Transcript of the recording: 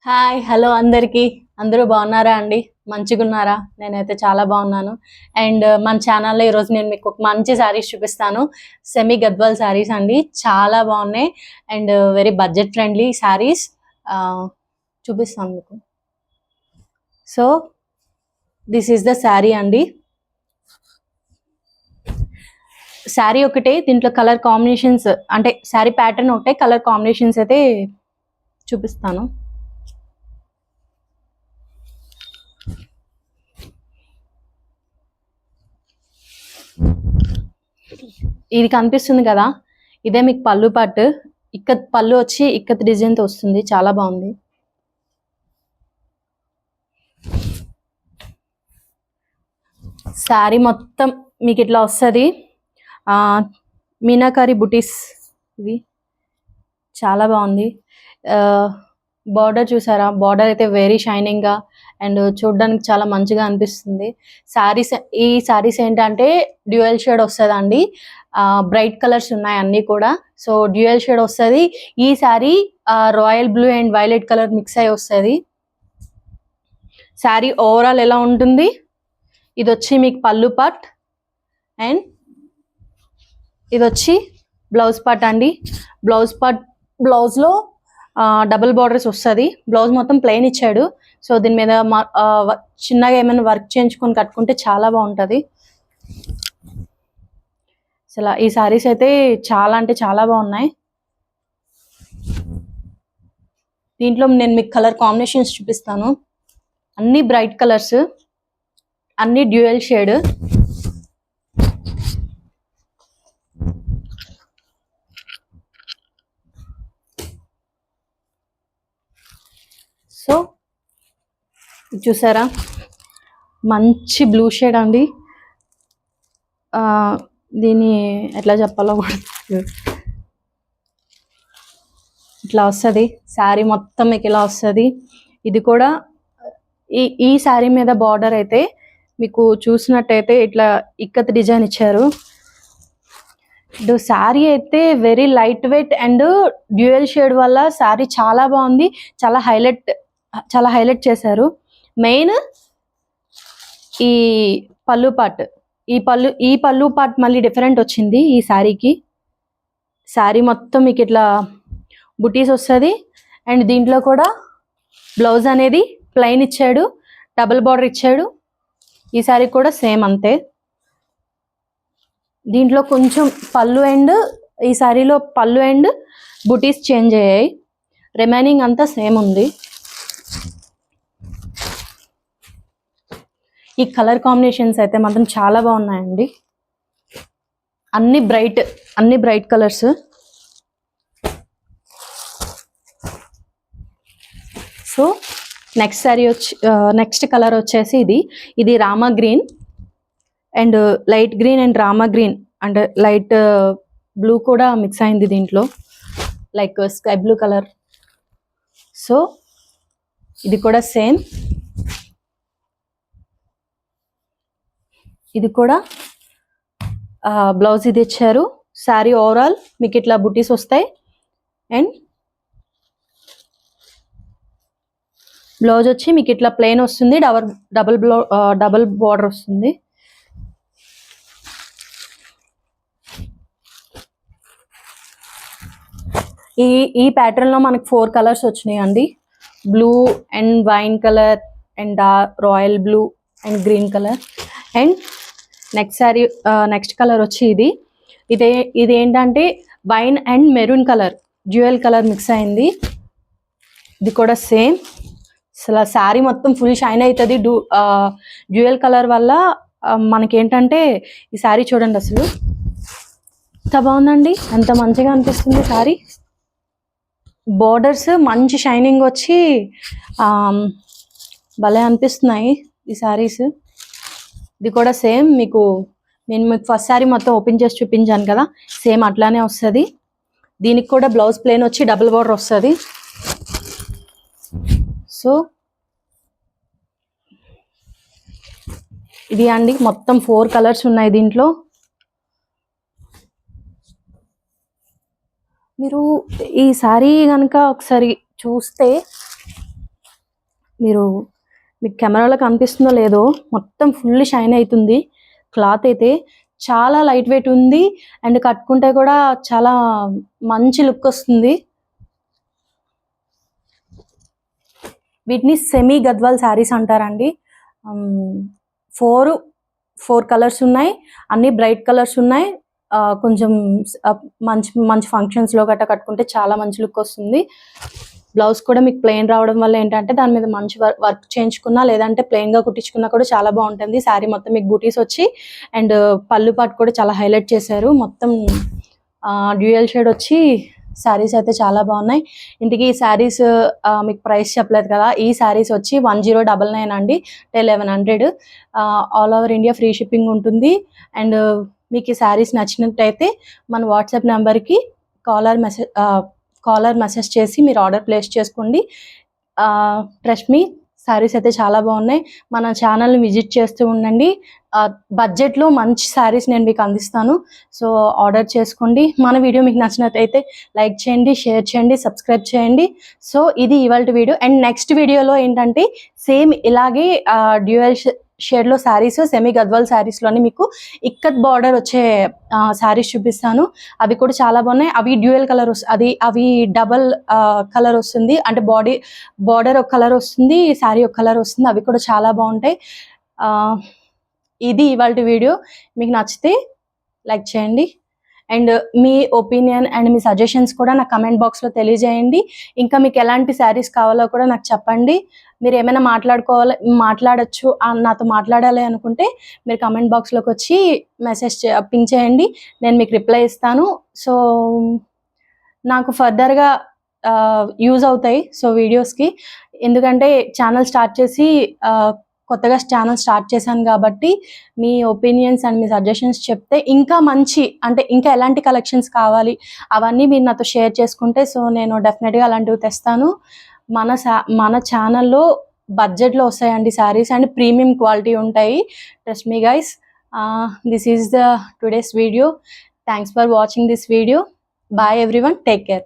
Hi hello అందరికీ అందరూ బాగున్నారా అండి? మంచిగున్నారా? నేనైతే చాలా బాగున్నాను. అండ్ మన ఛానల్లో ఈరోజు నేను మీకు ఒక మంచి శారీస్ చూపిస్తాను. సెమీ గద్వాల్ శారీస్ అండి, చాలా బాగున్నాయి and very budget friendly saris చూపిస్తాను మీకు. So this is the sari అండి. శారీ ఒకటే, దీంట్లో కలర్ కాంబినేషన్స్ అంటే శారీ ప్యాటర్న్ ఒకటే, కలర్ కాంబినేషన్స్ అయితే చూపిస్తాను. ఇది కనిపిస్తుంది కదా, ఇదే మీకు పళ్ళు పట్టు. ఇక్కత్ పళ్ళు వచ్చి ఇక్కత్ డిజైన్తో వస్తుంది, చాలా బాగుంది. శారీ మొత్తం మీకు ఇట్లా వస్తుంది. మీనాకారి బుటీస్ ఇవి చాలా బాగుంది. బార్డర్ చూసారా? బార్డర్ అయితే వెరీ షైనింగ్గా అండ్ చూడడానికి చాలా మంచిగా అనిపిస్తుంది. శారీస్, ఈ శారీస్ ఏంటంటే డ్యూయల్ షేడ్ వస్తుందండి. బ్రైట్ కలర్స్ ఉన్నాయి అన్నీ కూడా. సో డ్యూయల్ షేడ్ వస్తుంది. ఈ sari royal blue and violet colour mix అయి వస్తుంది. శారీ ఓవరాల్ ఎలా ఉంటుంది? ఇది వచ్చి మీకు పళ్ళు పార్ట్ అండ్ ఇది వచ్చి బ్లౌజ్ పార్ట్ అండి. బ్లౌజ్లో డబుల్ బార్డర్స్ వస్తుంది. బ్లౌజ్ మొత్తం ప్లెయిన్ ఇచ్చాడు. సో దీని మీద చిన్నగా ఏమైనా వర్క్ చేయించుకొని కట్టుకుంటే చాలా బాగుంటుంది. అసలు ఈ శారీస్ అయితే చాలా అంటే చాలా బాగున్నాయి. దీంట్లో నేను మీకు కలర్ కాంబినేషన్స్ చూపిస్తాను. అన్ని బ్రైట్ కలర్స్, అన్ని డ్యూయల్ షేడ్. సో చూసారా, మంచి బ్లూ షేడ్ అండి. దీన్ని ఎట్లా చెప్పాలో కూడా ఇట్లా వస్తుంది. శారీ మొత్తం మీకు ఇలా వస్తుంది. ఇది కూడా ఈ శారీ మీద బార్డర్ అయితే మీకు చూసినట్టయితే ఇట్లా ఇక్కత్ డిజైన్ ఇచ్చారు. శారీ అయితే very light weight and dual shade వల్ల శారీ చాలా బాగుంది. చాలా హైలైట్ చేశారు. మెయిన్ ఈ పళ్ళు పార్ట్, ఈ పళ్ళు పార్ట్ మళ్ళీ డిఫరెంట్ వచ్చింది ఈ శారీకి. శారీ మొత్తం మీకు ఇట్లా బుటీస్ వస్తుంది అండ్ దీంట్లో కూడా బ్లౌజ్ అనేది ప్లెయిన్ ఇచ్చాడు, డబుల్ బార్డర్ ఇచ్చాడు. ఈ శారీ కూడా సేమ్ అంతే. దీంట్లో కొంచెం పళ్ళు అండ్ ఈ శారీలో పళ్ళు అండ్ బుటీస్ చేంజ్ అయ్యాయి, రిమైనింగ్ అంతా సేమ్ ఉంది. ఈ కలర్ కాంబినేషన్స్ అయితే మాత్రం చాలా బాగున్నాయండి. అన్ని bright colours. So next colour వచ్చేసి ఇది Rama green and light green and Rama green and light blue కూడా మిక్స్ అయింది దీంట్లో, like sky blue colour. So ఇది కూడా సేమ్. ఇది కూడా బ్లౌజ్ ఇది ఇచ్చారు. శారీ ఓవరాల్ మీకు ఇట్లా బుటీస్ వస్తాయి అండ్ బ్లౌజ్ వచ్చి మీకు ఇట్లా ప్లెయిన్ వస్తుంది, డబుల్ బార్డర్ వస్తుంది. ఈ ప్యాటర్న్లో మనకి 4 కలర్స్ వచ్చినాయి అండి. Blue and wine colour and royal blue and green colour. And next colour వచ్చి ఇది ఏంటంటే wine and maroon colour, dual colour mix అయింది. ఇది కూడా సేమ్. అసలు శారీ మొత్తం ఫుల్ షైన్ అవుతుంది డ్యూయల్ కలర్ వల్ల. మనకేంటంటే ఈ శారీ చూడండి, అసలు ఎంత బాగుందండి, ఎంత మంచిగా అనిపిస్తుంది శారీ. బోర్డర్స్ మంచి షైనింగ్ వచ్చి భలే అనిపిస్తున్నాయి ఈ శారీస్. ఇది కూడా సేమ్. నేను మీకు ఫస్ట్ శారీ మొత్తం ఓపెన్ చేసి చూపించాను కదా, సేమ్ అట్లానే వస్తుంది. దీనికి కూడా బ్లౌజ్ ప్లెయిన్ వచ్చి డబుల్ బార్డర్ వస్తుంది. సో ఇది అండి, మొత్తం 4 కలర్స్ ఉన్నాయి దీంట్లో. మీరు ఈ శారీ కనుక ఒకసారి చూస్తే మీకు కెమెరాలో కనిపిస్తుందో లేదో, మొత్తం ఫుల్ షైన్ అవుతుంది. క్లాత్ అయితే చాలా లైట్ వెయిట్ ఉంది అండ్ కట్టుకుంటే కూడా చాలా మంచి లుక్ వస్తుంది. వీటిని సెమీ గద్వాల్ శారీస్ అంటారండి. 4 కలర్స్ ఉన్నాయి, అన్ని బ్రైట్ కలర్స్ ఉన్నాయి. కొంచెం మంచి మంచి ఫంక్షన్స్లో గట్రా కట్టుకుంటే చాలా మంచి లుక్ వస్తుంది. బ్లౌజ్ కూడా మీకు ప్లెయిన్ రావడం వల్ల ఏంటంటే దాని మీద మంచి వర్క్ చేయించుకున్నా లేదంటే ప్లెయిన్గా కుట్టించుకున్నా కూడా చాలా బాగుంటుంది. శారీ మొత్తం మీకు బూటీస్ వచ్చి అండ్ పళ్ళు పాటు కూడా చాలా హైలైట్ చేశారు. మొత్తం డ్యూయల్ షేడ్ వచ్చి శారీస్ అయితే చాలా బాగున్నాయి. ఇంటికి ఈ శారీస్ మీకు ప్రైస్ చెప్పలేదు కదా, ఈ శారీస్ వచ్చి 1099 అండి, 1100. All over India free shipping ఉంటుంది. అండ్ మీకు ఈ శారీస్ నచ్చినట్టయితే మన వాట్సాప్ నెంబర్కి కాలర్ మెసేజ్ చేసి మీరు ఆర్డర్ ప్లేస్ చేసుకోండి. ట్రస్ట్ మీ, శారీస్ అయితే చాలా బాగున్నాయి. మన ఛానల్ని విజిట్ చేస్తూ ఉండండి. బడ్జెట్లో మంచి శారీస్ నేను మీకు అందిస్తాను. సో ఆర్డర్ చేసుకోండి. మన వీడియో మీకు నచ్చినట్టయితే లైక్ చేయండి, షేర్ చేయండి, సబ్స్క్రైబ్ చేయండి. సో ఇది ఇవాళ వీడియో. అండ్ నెక్స్ట్ వీడియోలో ఏంటంటే సేమ్ ఇలాగే డ్యూయల్ షేడ్లో శారీస్, సెమీ గద్వాల్ శారీస్లోని మీకు ఇక్కత్ బార్డర్ వచ్చే శారీస్ చూపిస్తాను. అవి కూడా చాలా బాగున్నాయి. అవి డ్యూయల్ కలర్ అవి డబల్ కలర్ వస్తుంది, అంటే బార్డర్ ఒక కలర్ వస్తుంది, శారీ ఒక కలర్ వస్తుంది. అవి కూడా చాలా బాగుంటాయి. ఇది ఇవాళ వీడియో. మీకు నచ్చితే లైక్ చేయండి and me opinion and me suggestions కూడా నాకు కమెంట్ బాక్స్లో తెలియజేయండి. ఇంకా మీకు ఎలాంటి శారీస్ కావాలో కూడా నాకు చెప్పండి. మీరు ఏమైనా మాట్లాడచ్చు, నాతో మాట్లాడాలి అనుకుంటే మీరు కమెంట్ బాక్స్లోకి వచ్చి పింక్ చేయండి, నేను మీకు రిప్లై ఇస్తాను. సో నాకు ఫర్దర్గా యూజ్ అవుతాయి సో వీడియోస్కి, ఎందుకంటే ఛానల్ స్టార్ట్ చేసి కొత్తగా ఛానల్ స్టార్ట్ చేశాను కాబట్టి మీ ఒపీనియన్స్ అండ్ మీ సజెషన్స్ చెప్తే ఇంకా మంచి, అంటే ఇంకా ఎలాంటి కలెక్షన్స్ కావాలి అవన్నీ మీరు నాతో షేర్ చేసుకుంటే సో నేను డెఫినెట్గా అలాంటివి తెస్తాను. మన ఛానల్లో బడ్జెట్లో వస్తాయండి శారీస్ అండ్ ప్రీమియం క్వాలిటీ ఉంటాయి. Trust me guys. This is the today's video. Thanks for watching this video. Bye everyone, take care.